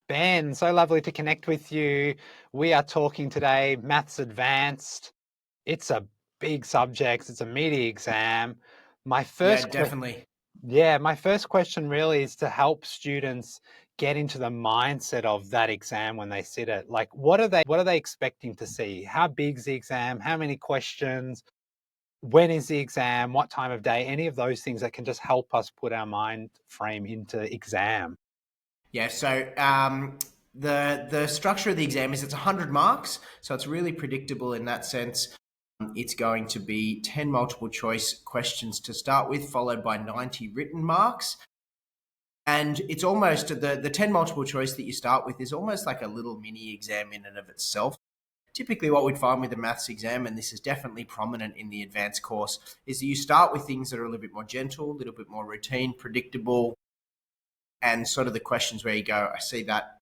Ben, so lovely to connect with you. We are talking today Maths Advanced. It's a big subject. It's a meaty exam. My Yeah, first que- definitely. my first question really is to help students get into the mindset of that exam when they sit it. Like, what are they expecting to see? How big's the exam? How many questions? When is the exam? What time of day? Any of those things that can just help us put our mind frame into exam. Yeah, so the structure of the exam is it's 100 marks, so it's really predictable in that sense. It's going to be 10 multiple choice questions to start with, followed by 90 written marks. And it's almost the 10 multiple choice that you start with is almost like a little mini exam in and of itself. Typically, what we'd find with the maths exam, and this is definitely prominent in the advanced course, is that you start with things that are a little bit more gentle, a little bit more routine, predictable, and sort of the questions where you go, I see that,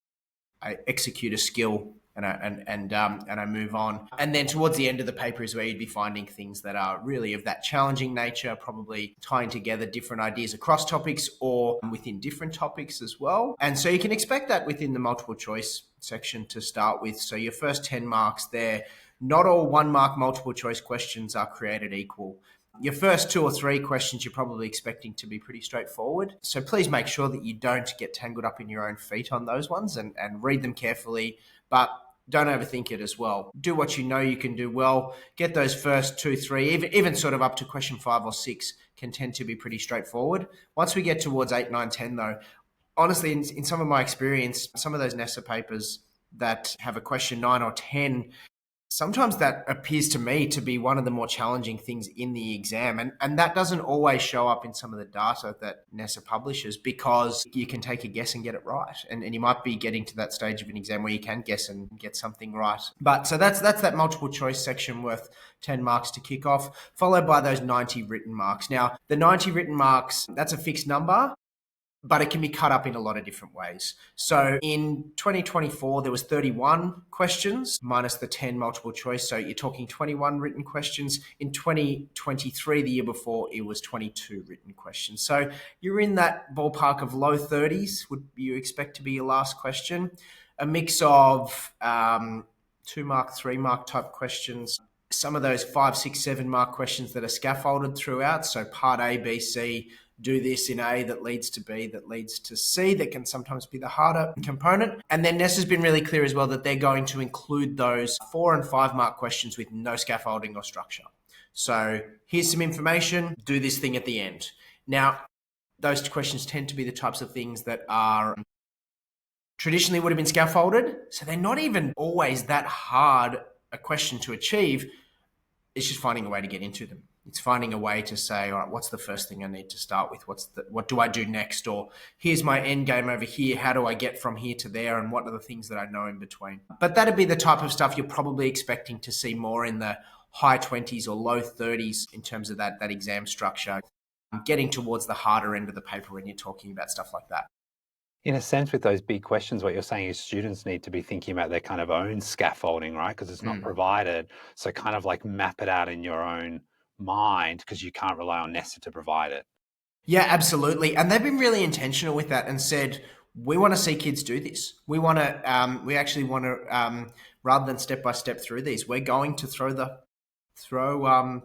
I execute a skill, and I move on. And then towards the end of the paper is where you'd be finding things that are really of that challenging nature, probably tying together different ideas across topics or within different topics as well. And so you can expect that within the multiple choice section to start with. So your first 10 marks there, not all 1 mark multiple choice questions are created equal. Your first 2 or 3 questions you're probably expecting to be pretty straightforward. So please make sure that you don't get tangled up in your own feet on those ones and read them carefully, but don't overthink it as well. Do what you know you can do well. Get those first 2, 3, even sort of up to question 5 or 6 can tend to be pretty straightforward. Once we get towards 8, 9, 10 though, honestly, in some of my experience, some of those NESA papers that have a question 9 or 10, sometimes that appears to me to be one of the more challenging things in the exam. And that doesn't always show up in some of the data that NESA publishes because you can take a guess and get it right. And you might be getting to that stage of an exam where you can guess and get something right. But so that's that multiple choice section worth 10 marks to kick off, followed by those 90 written marks. Now, the 90 written marks, that's a fixed number, but it can be cut up in a lot of different ways. So in 2024, there was 31 questions minus the 10 multiple choice. So you're talking 21 written questions. In 2023, the year before, it was 22 written questions. So you're in that ballpark of low 30s, would you expect to be your last question. A mix of 2 mark, 3 mark type questions. Some of those 5, 6, 7 mark questions that are scaffolded throughout. So part A, B, C, do this in A that leads to B that leads to C, that can sometimes be the harder component. And then NESA's been really clear as well that they're going to include those 4 and 5 mark questions with no scaffolding or structure. So here's some information, do this thing at the end. Now, those questions tend to be the types of things that are traditionally would have been scaffolded. So they're not even always that hard a question to achieve. It's just finding a way to get into them. It's finding a way to say, all right, what's the first thing I need to start with? What do I do next? Or here's my end game over here. How do I get from here to there? And what are the things that I know in between? But that'd be the type of stuff you're probably expecting to see more in the high 20s or low 30s in terms of that exam structure, getting towards the harder end of the paper when you're talking about stuff like that. In a sense, with those big questions, what you're saying is students need to be thinking about their kind of own scaffolding, right? Because it's not Mm. provided. So kind of like map it out in your own mind because you can't rely on NESA to provide it. Yeah, absolutely. And they've been really intentional with that and said, we want to see kids do this. We actually want to, rather than step by step through these, we're going to throw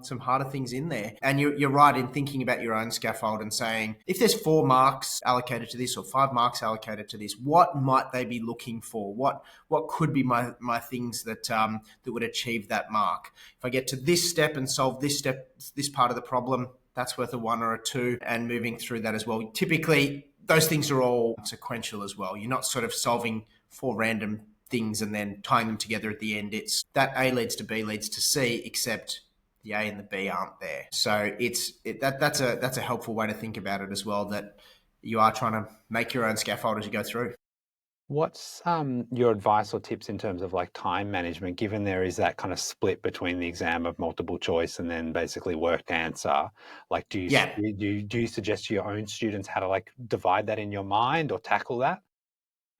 some harder things in there. And you're right in thinking about your own scaffold and saying, if there's 4 marks allocated to this or 5 marks allocated to this, what might they be looking for? What could be my things that would achieve that mark? If I get to this step and solve this step, this part of the problem, that's worth a 1 or a 2, and moving through that as well. Typically, those things are all sequential as well. You're not sort of solving 4 random things and then tying them together at the end. It's that A leads to B leads to C, except the A and the B aren't there. So that's a helpful way to think about it as well, that you are trying to make your own scaffold as you go through. What's your advice or tips in terms of like time management, given there is that kind of split between the exam of multiple choice and then basically worked answer? Like, Yeah. do you suggest to your own students how to like divide that in your mind or tackle that?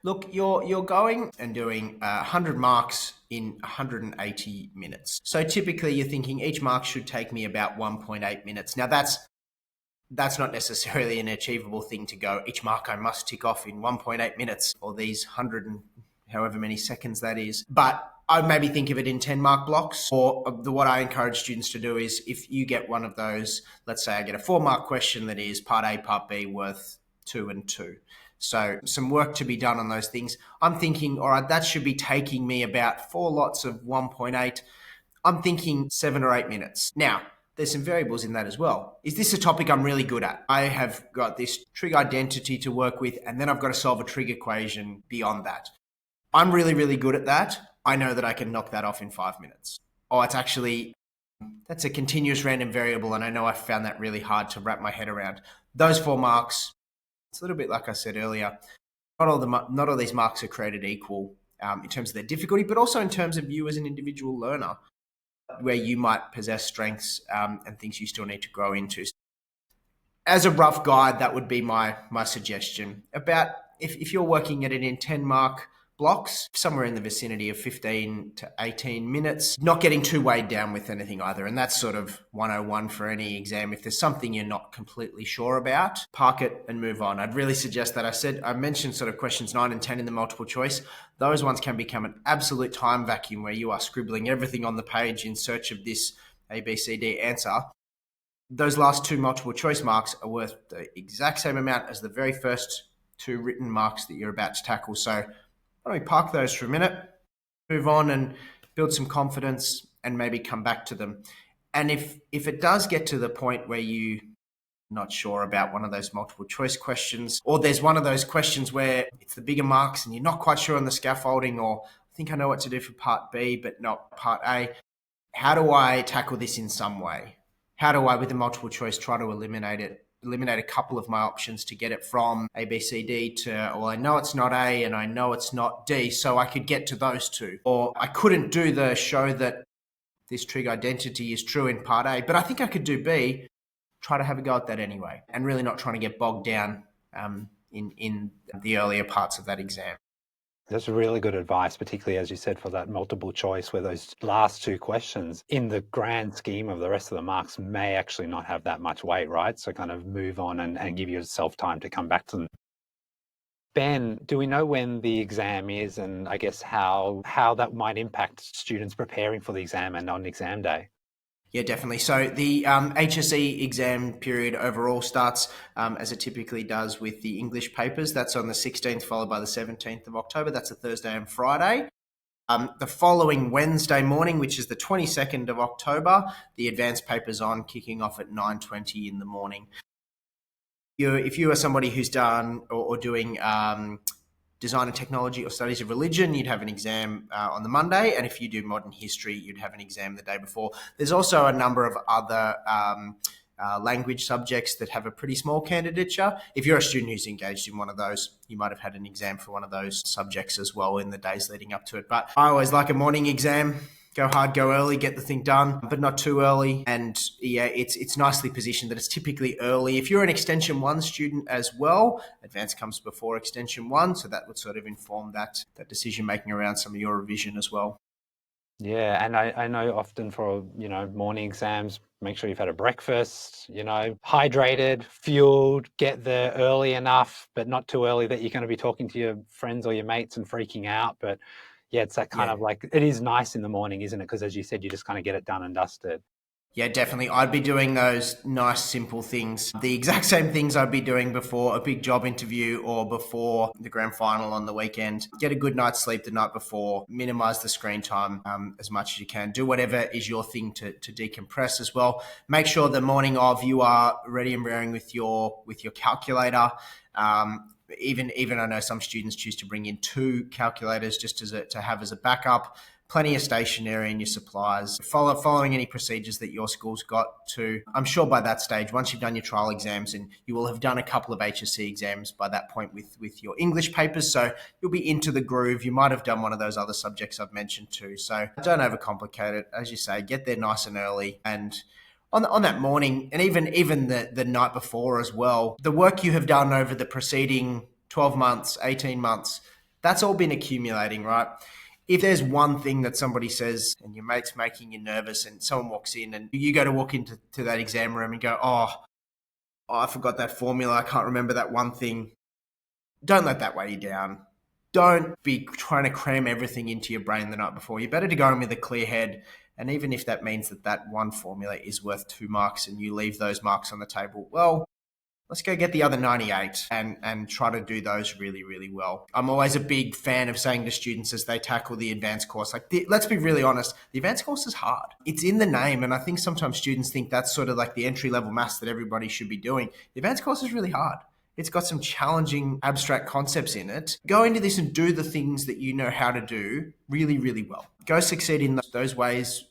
Look, you're going and doing 100 marks in 180 minutes. So typically you're thinking each mark should take me about 1.8 minutes. Now that's that's not necessarily an achievable thing to go, each mark I must tick off in 1.8 minutes or these 100 and however many seconds that is. But I'd maybe think of it in 10 mark blocks. Or what I encourage students to do is, if you get one of those, let's say I get a 4 mark question that is part A, part B worth 2 and 2. So some work to be done on those things. I'm thinking, all right, that should be taking me about 4 lots of 1.8. I'm thinking 7 or 8 minutes. Now, there's some variables in that as well. Is this a topic I'm really good at? I have got this trig identity to work with, and then I've got to solve a trig equation beyond that. I'm really, really good at that. I know that I can knock that off in 5 minutes. Oh, that's a continuous random variable, and I know I found that really hard to wrap my head around. Those 4 marks, it's a little bit like I said earlier, not all these marks are created equal in terms of their difficulty, but also in terms of you as an individual learner, where you might possess strengths and things you still need to grow into. As a rough guide, that would be my suggestion. About if you're working at it in 10 mark blocks, somewhere in the vicinity of 15 to 18 minutes, not getting too weighed down with anything either. And that's sort of 101 for any exam. If there's something you're not completely sure about, park it and move on. I'd really suggest that. I mentioned sort of questions 9 and 10 in the multiple choice. Those ones can become an absolute time vacuum where you are scribbling everything on the page in search of this A, B, C, D answer. Those last 2 multiple choice marks are worth the exact same amount as the very first 2 written marks that you're about to tackle. So why don't we park those for a minute, move on and build some confidence and maybe come back to them. And if it does get to the point where you're not sure about one of those multiple choice questions, or there's one of those questions where it's the bigger marks and you're not quite sure on the scaffolding, or I think I know what to do for part B, but not part A, how do I tackle this in some way? How do I, with the multiple choice, try to eliminate a couple of my options to get it from A, B, C, D to, well, I know it's not A and I know it's not D, so I could get to those 2. Or I couldn't do the show that this trig identity is true in part A, but I think I could do B, try to have a go at that anyway, and really not trying to get bogged down in the earlier parts of that exam. That's really good advice, particularly, as you said, for that multiple choice, where those last 2 questions in the grand scheme of the rest of the marks may actually not have that much weight, right? So kind of move on and give yourself time to come back to them. Ben, do we know when the exam is, and I guess how that might impact students preparing for the exam and on exam day? Yeah, definitely. So the HSC exam period overall starts, as it typically does, with the English papers. That's on the 16th, followed by the 17th of October. That's a Thursday and Friday. The following Wednesday morning, which is the 22nd of October, the advanced paper's on, kicking off at 9:20 in the morning. If you are somebody who's done or doing design and technology or studies of religion, you'd have an exam on the Monday. And if you do modern history, you'd have an exam the day before. There's also a number of other language subjects that have a pretty small candidature. If you're a student who's engaged in one of those, you might have had an exam for one of those subjects as well in the days leading up to it. But I always like a morning exam. Go hard, go early, get the thing done, but not too early. And yeah, it's nicely positioned that it's typically early. If you're an Extension 1 student as well, Advanced comes before Extension 1, so that would sort of inform that decision-making around some of your revision as well. Yeah, and I know often for, morning exams, make sure you've had a breakfast, hydrated, fueled, get there early enough, but not too early that you're going to be talking to your friends or your mates and freaking out. But yeah, it's that kind of like, it is nice in the morning, isn't it? Because as you said, you just kind of get it done and dusted. Yeah, definitely. I'd be doing those nice, simple things. The exact same things I'd be doing before a big job interview or before the grand final on the weekend. Get a good night's sleep the night before. Minimize the screen time as much as you can. Do whatever is your thing to decompress as well. Make sure the morning of you are ready and raring with your calculator. Even I know some students choose to bring in 2 calculators just to have as a backup. Plenty of stationery in your supplies, following any procedures that your school's got to. I'm sure by that stage, once you've done your trial exams, and you will have done a couple of HSC exams by that point with your English papers, so you'll be into the groove. You might have done one of those other subjects I've mentioned too. So don't overcomplicate it. As you say, get there nice and early, and on that morning, and even the night before as well, the work you have done over the preceding 12 months, 18 months, that's all been accumulating, right? If there's one thing that somebody says and your mate's making you nervous and someone walks in and you go to walk into that exam room and go, oh, oh, I forgot that formula, I can't remember that one thing. Don't let that weigh you down. Don't be trying to cram everything into your brain the night before. You're better to go in with a clear head. And even if that means that that one formula is worth 2 marks and you leave those marks on the table, well, let's go get the other 98 and try to do those really, really well. I'm always a big fan of saying to students as they tackle the advanced course, like, let's be really honest, the advanced course is hard. It's in the name, and I think sometimes students think that's sort of like the entry-level maths that everybody should be doing. The advanced course is really hard. It's got some challenging abstract concepts in it. Go into this and do the things that you know how to do really, really well. Go succeed in those ways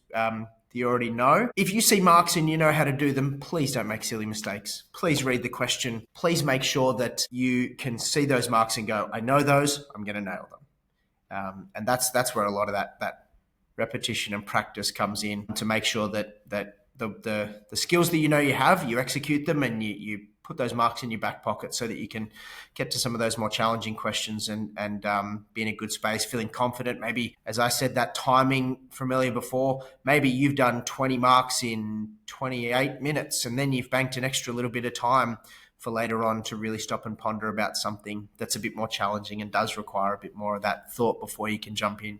you already know. If you see marks and you know how to do them, please don't make silly mistakes. Please read the question. Please make sure that you can see those marks and go, I know those, I'm going to nail them. And that's where a lot of that repetition and practice comes in, to make sure that the skills that you know you have, you execute them, and you put those marks in your back pocket so that you can get to some of those more challenging questions and be in a good space, feeling confident. Maybe, as I said, that timing from earlier before, maybe you've done 20 marks in 28 minutes and then you've banked an extra little bit of time for later on to really stop and ponder about something that's a bit more challenging and does require a bit more of that thought before you can jump in.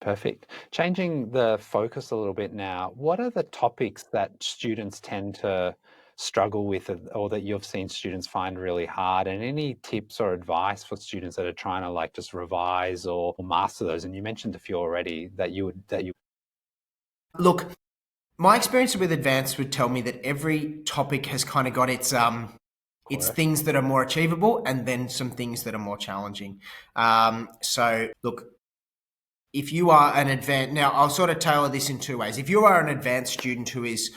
Perfect. Changing the focus a little bit now, what are the topics that students tend to struggle with, or that you've seen students find really hard, and any tips or advice for students that are trying to like just revise or master those? And you mentioned a few already that you Look, my experience with advanced would tell me that every topic has kind of got its things that are more achievable and then some things that are more challenging. So look, if you are an advanced, now I'll sort of tailor this in two ways. If you are an advanced student who is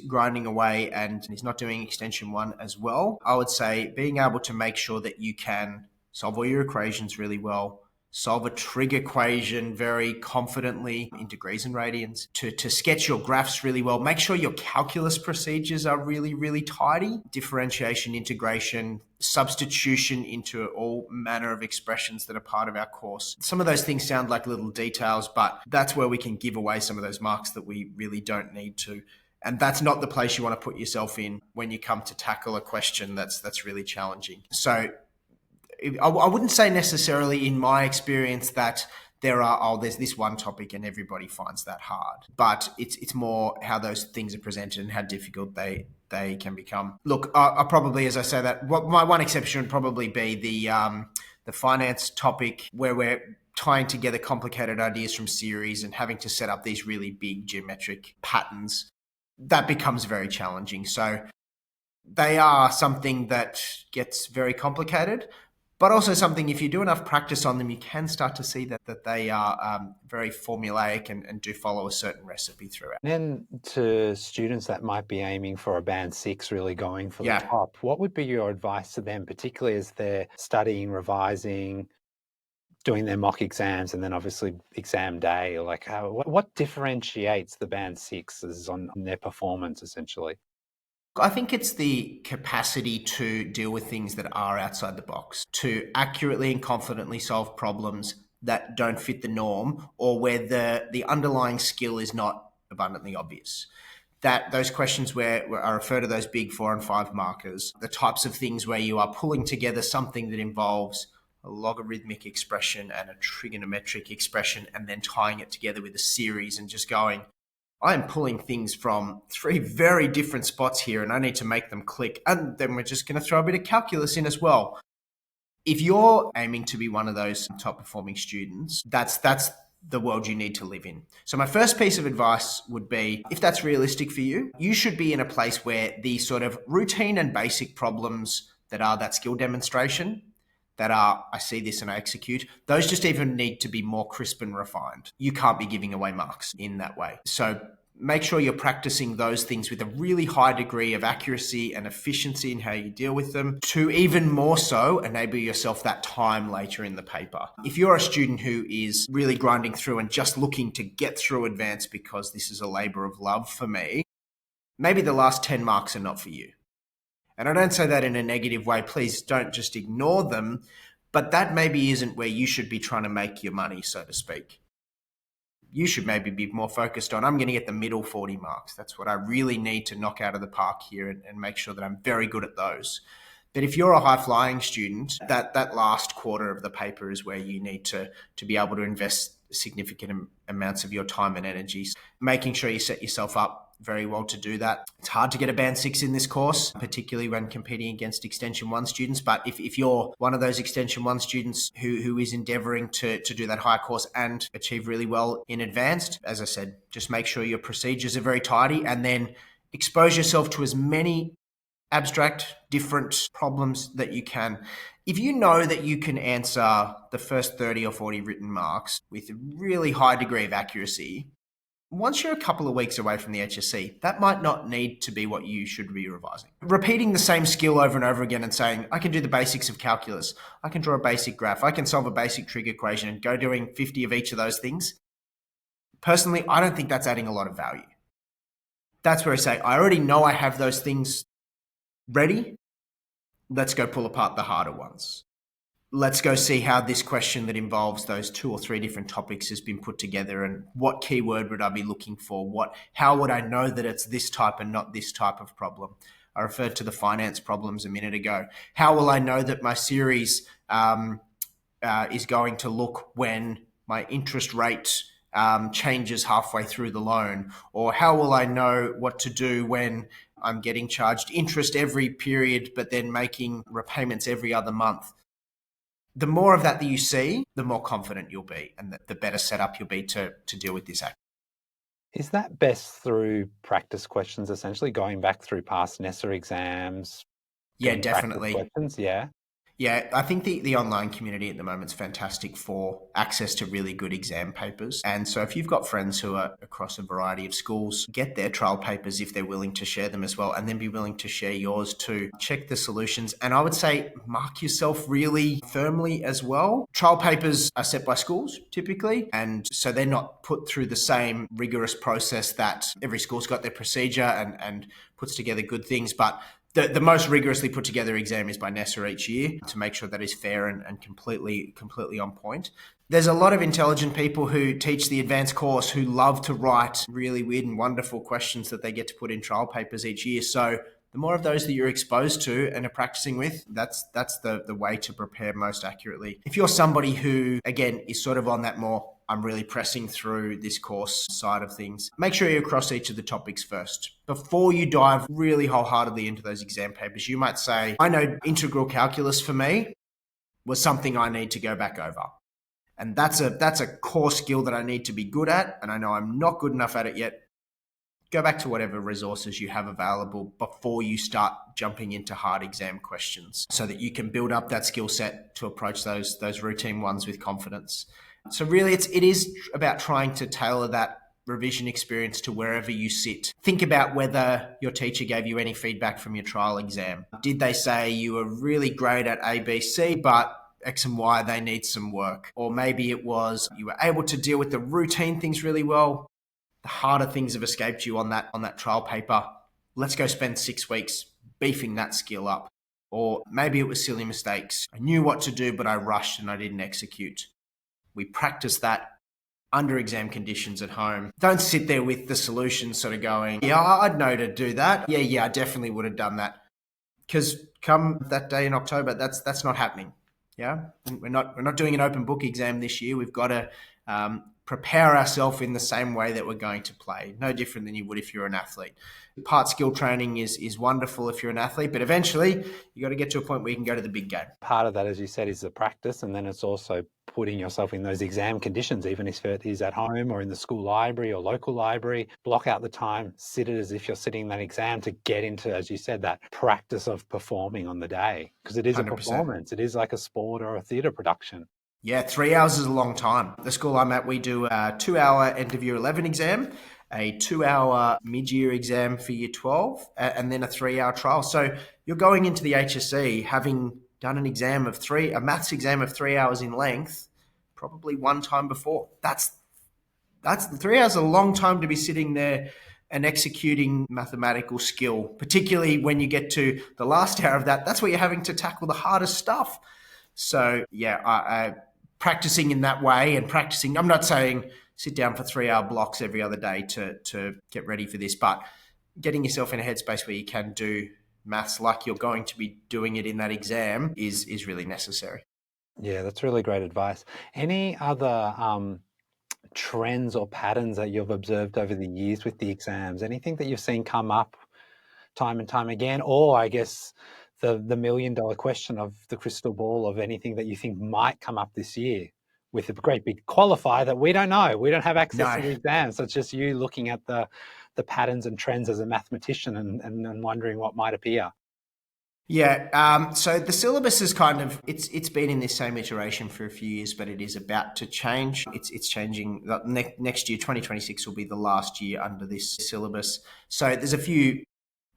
grinding away and is not doing extension 1 as well, I would say being able to make sure that you can solve all your equations really well, solve a trig equation very confidently in degrees and radians, to sketch your graphs really well, make sure your calculus procedures are really, really tidy, differentiation, integration, substitution into all manner of expressions that are part of our course. Some of those things sound like little details, but that's where we can give away some of those marks that we really don't need to. And that's not the place you want to put yourself in when you come to tackle a question that's really challenging. So I wouldn't say necessarily in my experience that there's this one topic and everybody finds that hard, but it's more how those things are presented and how difficult they can become. Look, I probably, as I say that, my one exception would probably be the finance topic, where we're tying together complicated ideas from series and having to set up these really big geometric patterns. That becomes very challenging. So they are something that gets very complicated, but also something, if you do enough practice on them, you can start to see that they are very formulaic and do follow a certain recipe throughout. then, to students that might be aiming for a band 6, really going for the top, what would be your advice to them, particularly as they're studying, revising, doing their mock exams, and then obviously exam day? Like, what differentiates the band 6s on their performance, essentially? I think it's the capacity to deal with things that are outside the box, to accurately and confidently solve problems that don't fit the norm, or where the underlying skill is not abundantly obvious. That those questions where I refer to those big 4 and 5 markers, the types of things where you are pulling together something that involves a logarithmic expression and a trigonometric expression, and then tying it together with a series and just going, I'm pulling things from 3 very different spots here and I need to make them click. And then we're just going to throw a bit of calculus in as well. If you're aiming to be one of those top performing students, that's the world you need to live in. So my first piece of advice would be, if that's realistic for you, you should be in a place where the sort of routine and basic problems that are that skill demonstration, that are, I see this and I execute, those just even need to be more crisp and refined. You can't be giving away marks in that way. So make sure you're practicing those things with a really high degree of accuracy and efficiency in how you deal with them, to even more so enable yourself that time later in the paper. If you're a student who is really grinding through and just looking to get through advanced because this is a labor of love for me, maybe the last 10 marks are not for you. And I don't say that in a negative way. Please don't just ignore them. But that maybe isn't where you should be trying to make your money, so to speak. you should maybe be more focused on, I'm going to get the middle 40 marks. That's what I really need to knock out of the park here and make sure that I'm very good at those. But if you're a high-flying student, that last quarter of the paper is where you need to be able to invest significant amounts of your time and energy, making sure you set yourself up very well to do that. It's hard to get a band 6 in this course, particularly when competing against Extension 1 students. But if you're one of those Extension 1 students who is endeavouring to do that high course and achieve really well in advanced, as I said, just make sure your procedures are very tidy and then expose yourself to as many abstract, different problems that you can. If you know that you can answer the first 30 or 40 written marks with a really high degree of accuracy, once you're a couple of weeks away from the HSC, that might not need to be what you should be revising. Repeating the same skill over and over again and saying, I can do the basics of calculus, I can draw a basic graph, I can solve a basic trig equation and go doing 50 of each of those things. Personally, I don't think that's adding a lot of value. That's where I say, I already know I have those things ready. Let's go pull apart the harder ones. Let's go see how this question that involves those 2 or 3 different topics has been put together and what keyword would I be looking for? How would I know that it's this type and not this type of problem? I referred to the finance problems a minute ago. How will I know that my series is going to look when my interest rate changes halfway through the loan? Or how will I know what to do when I'm getting charged interest every period but then making repayments every other month? The more of that you see, the more confident you'll be and the better set up you'll be to deal with this act. Is that best through practice questions, essentially going back through past NESA exams? Yeah, definitely. Questions? Yeah. Yeah, I think the online community at the moment is fantastic for access to really good exam papers. And so if you've got friends who are across a variety of schools, get their trial papers if they're willing to share them as well, and then be willing to share yours too. Check the solutions. And I would say mark yourself really firmly as well. Trial papers are set by schools typically, and so they're not put through the same rigorous process that every school's got their procedure and puts together good things. But the most rigorously put together exam is by NESA each year to make sure that is fair and completely on point. There's a lot of intelligent people who teach the advanced course who love to write really weird and wonderful questions that they get to put in trial papers each year. So the more of those that you're exposed to and are practicing with, that's the way to prepare most accurately. If you're somebody who, again, is sort of on that more I'm really pressing through this course side of things, make sure you cross each of the topics first. Before you dive really wholeheartedly into those exam papers, you might say, I know integral calculus for me was something I need to go back over. And that's a core skill that I need to be good at, and I know I'm not good enough at it yet. Go back to whatever resources you have available before you start jumping into hard exam questions so that you can build up that skill set to approach those routine ones with confidence. So really, it is about trying to tailor that revision experience to wherever you sit. Think about whether your teacher gave you any feedback from your trial exam. Did they say you were really great at A, B, C, but X and Y, they need some work? Or maybe it was you were able to deal with the routine things really well. The harder things have escaped you on that trial paper. Let's go spend 6 weeks beefing that skill up. Or maybe it was silly mistakes. I knew what to do, but I rushed and I didn't execute. We practice that under exam conditions at home. Don't sit there with the solution sort of going, yeah, I'd know to do that. Yeah, I definitely would have done that. Because come that day in October, that's not happening. Yeah, and we're not doing an open book exam this year. We've got to prepare ourselves in the same way that we're going to play. No different than you would if you're an athlete. Part skill training is wonderful if you're an athlete, but eventually you got to get to a point where you can go to the big game. Part of that, as you said, is the practice, and then it's also putting yourself in those exam conditions, even if it is at home or in the school library or local library. Block out the time, sit it as if you're sitting that exam to get into, as you said, that practice of performing on the day, because it is 100%. A performance. It is like a sport or a theatre production. Yeah, 3 hours is a long time. The school I'm at, we do a 2-hour end of year 11 exam, a 2-hour mid-year exam for year 12, and then a 3-hour trial. So you're going into the HSC having done a maths exam of 3 hours in length, probably one time before. That's the 3 hours is a long time to be sitting there and executing mathematical skill, particularly when you get to the last hour of that. That's where you're having to tackle the hardest stuff. So yeah, I practicing in that way and practicing, I'm not saying sit down for 3 hour blocks every other day to get ready for this. But getting yourself in a headspace where you can do maths like you're going to be doing it in that exam is really necessary. Yeah, that's really great advice. Any other trends or patterns that you've observed over the years with the exams? Anything that you've seen come up time and time again? Or I guess the $1 million question of the crystal ball of anything that you think might come up this year with a great big qualifier that we don't know. We don't have access to No. the exams. So it's just you looking at the patterns and trends as a mathematician and wondering what might appear. Yeah, so the syllabus is kind of it's been in this same iteration for a few years, but it is about to change. It's changing. Next year, 2026 will be the last year under this syllabus. So there's a few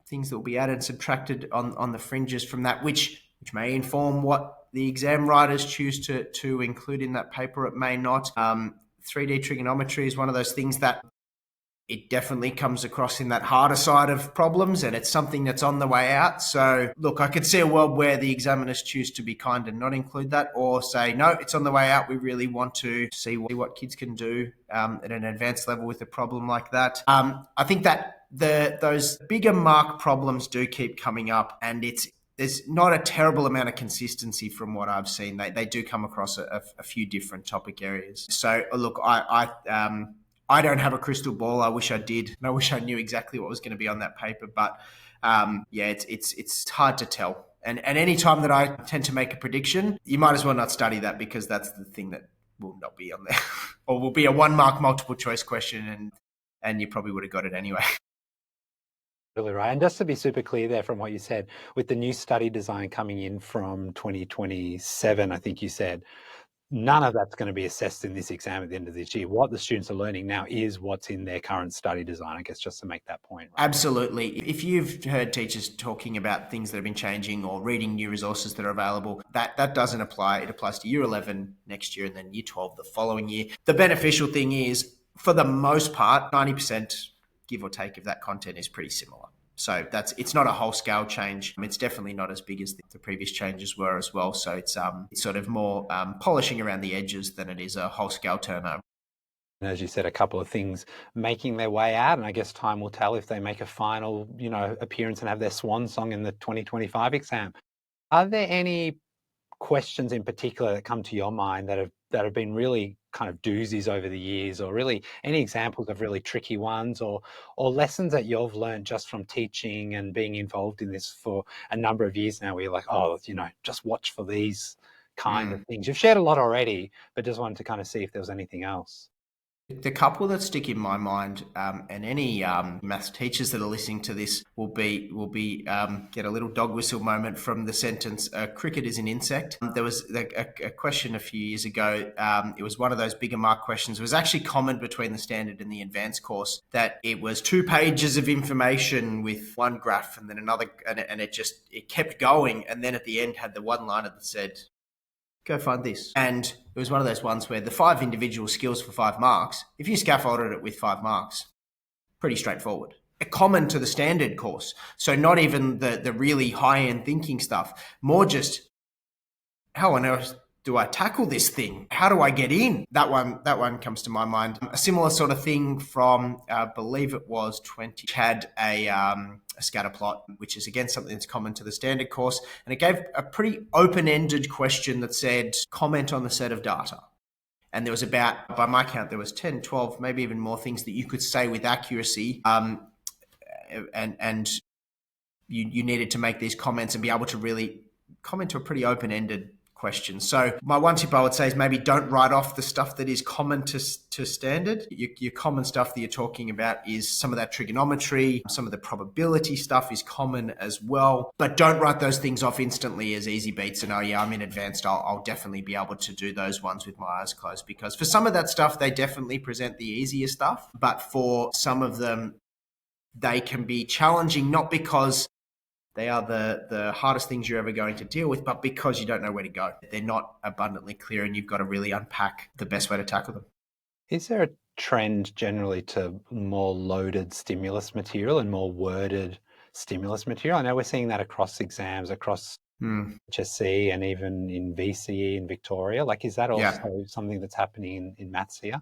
things that will be added, subtracted on the fringes from that, which may inform what the exam writers choose to include in that paper. It may not. 3D trigonometry is one of those things that it definitely comes across in that harder side of problems, and it's something that's on the way out. So, look, I could see a world where the examiners choose to be kind and not include that, or say, no, it's on the way out. We really want to see what kids can do at an advanced level with a problem like that. I think that those bigger mark problems do keep coming up, and there's not a terrible amount of consistency from what I've seen. They do come across a few different topic areas. So, look, I don't have a crystal ball. I wish I did. And I wish I knew exactly what was going to be on that paper. But yeah, it's hard to tell. And any time that I tend to make a prediction, you might as well not study that, because that's the thing that will not be on there, or will be a 1 mark multiple choice question, and you probably would have got it anyway. Really right. And just to be super clear there from what you said, with the new study design coming in from 2027, I think you said, none of that's going to be assessed in this exam at the end of this year. What the students are learning now is what's in their current study design, I guess, just to make that point, right? Absolutely. If you've heard teachers talking about things that have been changing or reading new resources that are available, that doesn't apply. It applies to year 11 next year and then year 12 the following year. The beneficial thing is, for the most part, 90%, give or take, of that content is pretty similar. So it's not a whole scale change. It's definitely not as big as the previous changes were as well. So it's sort of more polishing around the edges than it is a whole scale turnover. And as you said, a couple of things making their way out, and I guess time will tell if they make a final, appearance and have their swan song in the 2025 exam. Are there any questions in particular that come to your mind that have been really kind of doozies over the years, or really any examples of really tricky ones, or lessons that you've learned just from teaching and being involved in this for a number of years now, where you're like, oh, just watch for these kind of things? You've shared a lot already, but just wanted to kind of see if there was anything else. The couple that stick in my mind, and any maths teachers that are listening to this will be get a little dog whistle moment from the sentence, cricket is an insect. There was a question a few years ago. It was one of those bigger mark questions. It was actually common between the standard and the advanced course, that it was 2 pages of information with one graph and then another, and it kept going, and then at the end had the one liner that said, go find this. And it was one of those ones where the 5 individual skills for 5 marks, if you scaffolded it with 5 marks, pretty straightforward. Common to the standard course. So not even the really high-end thinking stuff, more just, how on earth do I tackle this thing? How do I get in? That one comes to my mind. A similar sort of thing from, I believe it was 20, had a scatter plot, which is again something that's common to the standard course. And it gave a pretty open-ended question that said, comment on the set of data. And there was about, by my count, there was 10, 12, maybe even more things that you could say with accuracy. And you needed to make these comments and be able to really comment to a pretty open-ended question. So my one tip I would say is, maybe don't write off the stuff that is common to standard. Your common stuff that you're talking about is some of that trigonometry, some of the probability stuff is common as well. But don't write those things off instantly as easy beats and, oh yeah, I'm in advanced, I'll definitely be able to do those ones with my eyes closed. Because for some of that stuff, they definitely present the easier stuff. But for some of them, they can be challenging, not because they are the hardest things you're ever going to deal with, but because you don't know where to go. They're not abundantly clear, and you've got to really unpack the best way to tackle them. Is there a trend generally to more loaded stimulus material and more worded stimulus material? I know we're seeing that across exams, across HSC and even in VCE in Victoria. Like, is that also something that's happening in maths here?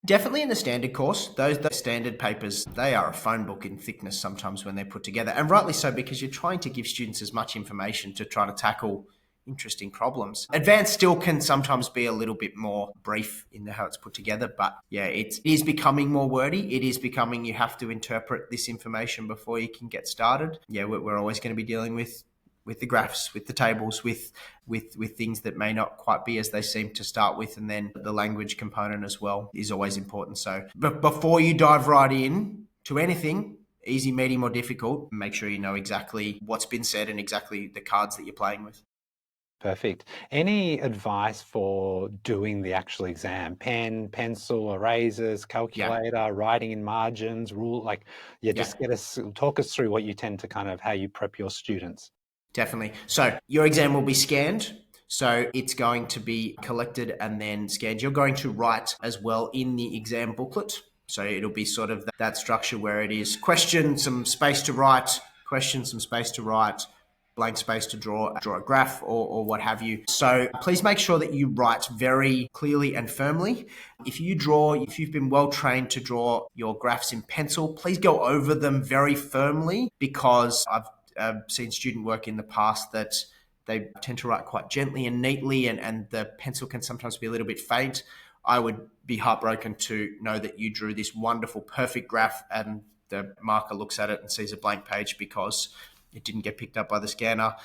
Definitely in the standard course, those standard papers, they are a phone book in thickness sometimes when they're put together, and rightly so, because you're trying to give students as much information to try to tackle interesting problems. Advanced still can sometimes be a little bit more brief in how it's put together, but yeah, it is becoming more wordy. It is becoming, you have to interpret this information before you can get started. Yeah, we're always going to be dealing with the graphs, with the tables, with things that may not quite be as they seem to start with, and then the language component as well is always important. So, but before you dive right in to anything, easy, medium, or difficult, make sure you know exactly what's been said and exactly the cards that you're playing with. Perfect. Any advice for doing the actual exam? Pen, pencil, erasers, Yeah, calculator, writing in margins, rule, like, yeah, yeah. just talk us through what you tend to kind of, how you prep your students. Definitely. So your exam will be scanned. So it's going to be collected and then scanned. You're going to write as well in the exam booklet. So it'll be sort of that structure where it is question, some space to write, question, some space to write, blank space to draw a graph or what have you. So please make sure that you write very clearly and firmly. If you've been well trained to draw your graphs in pencil, please go over them very firmly, because I've seen student work in the past that they tend to write quite gently and neatly, and the pencil can sometimes be a little bit faint. I would be heartbroken to know that you drew this wonderful, perfect graph and the marker looks at it and sees a blank page because it didn't get picked up by the scanner.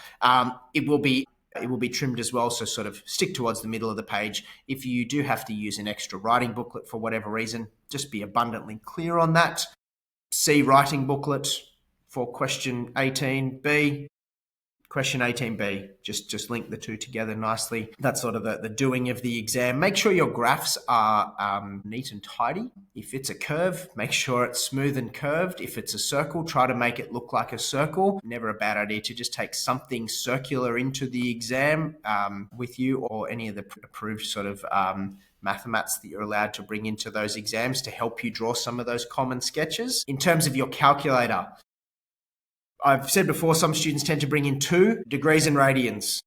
It will be trimmed as well, so sort of stick towards the middle of the page. If you do have to use an extra writing booklet for whatever reason, just be abundantly clear on that. See writing booklet for question 18B. Question 18B, just link the two together nicely. That's sort of the doing of the exam. Make sure your graphs are neat and tidy. If it's a curve, make sure it's smooth and curved. If it's a circle, try to make it look like a circle. Never a bad idea to just take something circular into the exam with you, or any of the approved sort of mathematics that you're allowed to bring into those exams to help you draw some of those common sketches. In terms of your calculator, I've said before, some students tend to bring in 2 degrees and radians.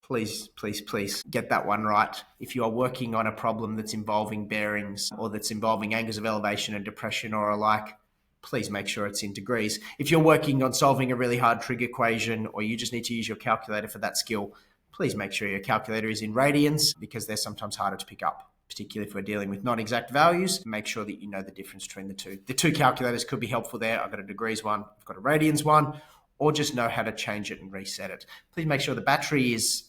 Please, please, please get that one right. If you are working on a problem that's involving bearings or that's involving angles of elevation and depression or alike, please make sure it's in degrees. If you're working on solving a really hard trig equation, or you just need to use your calculator for that skill, please make sure your calculator is in radians, because they're sometimes harder to pick up, particularly if we're dealing with non-exact values. Make sure that you know the difference between the two. The 2 calculators could be helpful there. I've got a degrees one, I've got a radians one, or just know how to change it and reset it. Please make sure the battery is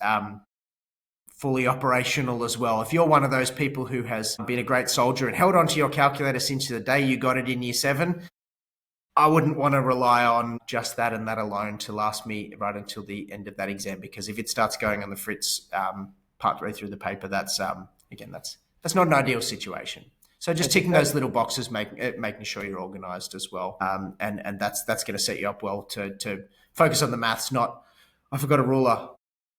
fully operational as well. If you're one of those people who has been a great soldier and held onto your calculator since the day you got it in year 7, I wouldn't want to rely on just that and that alone to last me right until the end of that exam, because if it starts going on the fritz partway through the paper, that's not an ideal situation. So just ticking those little boxes, making sure you're organised as well, and that's going to set you up well to focus on the maths. Not, I forgot a ruler,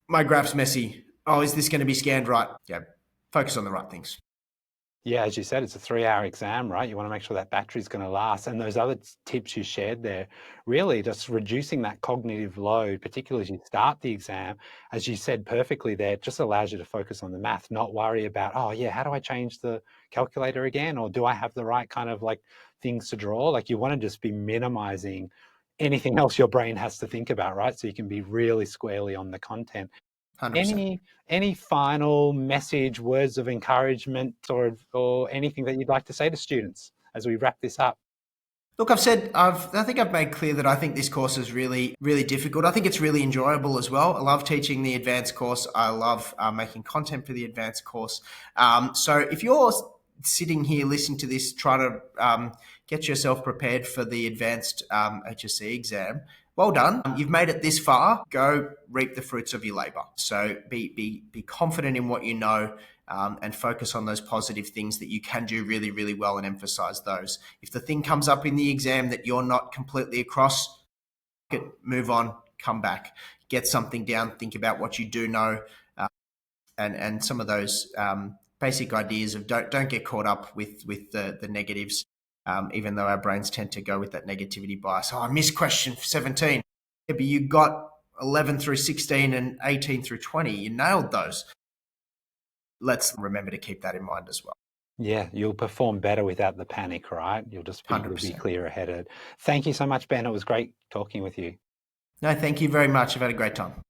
my graph's messy. Oh, is this going to be scanned right? Yeah, focus on the right things. Yeah, as you said, it's a 3-hour exam, right? You want to make sure that battery's going to last. And those other tips you shared there, really just reducing that cognitive load, particularly as you start the exam, as you said perfectly there, it just allows you to focus on the math, not worry about, oh yeah, how do I change the calculator again? Or do I have the right kind of like things to draw? Like, you want to just be minimizing anything else your brain has to think about, right? So you can be really squarely on the content. 100%. Any final message, words of encouragement, or anything that you'd like to say to students as we wrap this up? Look, I think I've made clear that I think this course is really, really difficult. I think it's really enjoyable as well. I love teaching the advanced course. I love making content for the advanced course. So if you're sitting here listening to this, trying to get yourself prepared for the advanced HSC exam, well done. You've made it this far. Go reap the fruits of your labour. So be confident in what you know, and focus on those positive things that you can do really, really well, and emphasise those. If the thing comes up in the exam that you're not completely across, move on, come back, get something down, think about what you do know, and some of those basic ideas of don't get caught up with the negatives. Even though our brains tend to go with that negativity bias. Oh, I missed question 17. Yeah, but you got 11 through 16 and 18 through 20. You nailed those. Let's remember to keep that in mind as well. Yeah, you'll perform better without the panic, right? You'll be 100%. clear headed. Thank you so much, Ben. It was great talking with you. No, thank you very much. I've had a great time.